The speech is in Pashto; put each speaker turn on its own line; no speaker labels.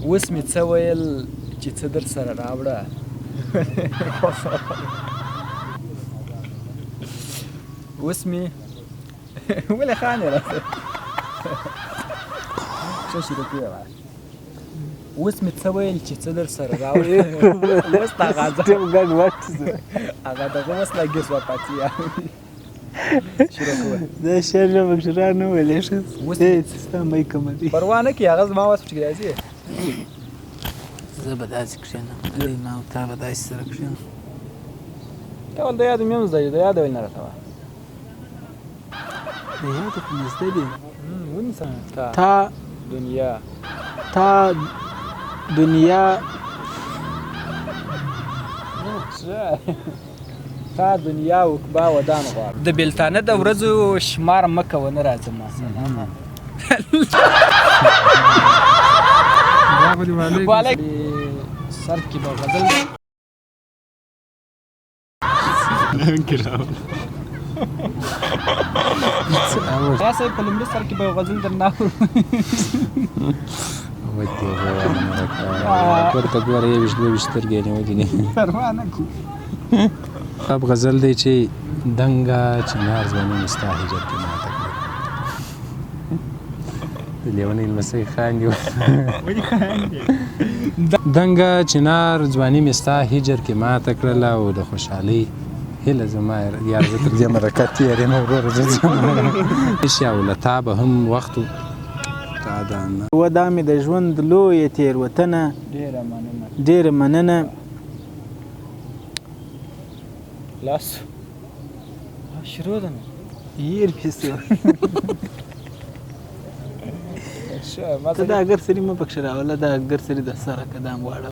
اوس مې څه ویل چې څه در سره راوړه اوس مې ولې خاندې راته ښه شروع کړې وه اوس مې څه ویل چې څه در سره راوړې اوس د هغه دغه اوس لګې سوه پاتې شروع کوه
دا شعر له مشرانو ویلی ښه ستا مۍ کمه دي
پروا نه کړي هغه زما وس پکې راځي
زه به داسې کښېنم ما او تا به داسې سره کښېنم
ډول د یادو مې هم زده دي د یاده ویل نه راته وه
د یادو خو مې زده دي
ونیسه
تا
دنیا
دنیا
تا دنیا وکبا ودان غواړم د بېلتانه د ورځو شمار مه کوه نه راځم سر کې به غزل یا صاحب په لومړي سر کې به غزل درنه
ورته ګوره یویشت دوهویشت سترګې یې نیولې دي
پروا نه کوي
اب غزل دی چې دنګه چنار ځواني مې ستا هجر کې ماته کړه د لیونۍ لمسۍ خاندي دنګه چنار ځواني مې ستا هجر کې ماته کړله او د خوشحالۍ هیله زما یار زه تر دې مرکه تېر یم وروره زه ځم او له تا به هم وخت و دا مې د ژوند لویه تېروتنه ډېره مننه
لاس شروع ده
يیر پیسو
ښه ما
ته دا اگر سری مه پکښې راوله دا اگر سری د سره قدم غواړه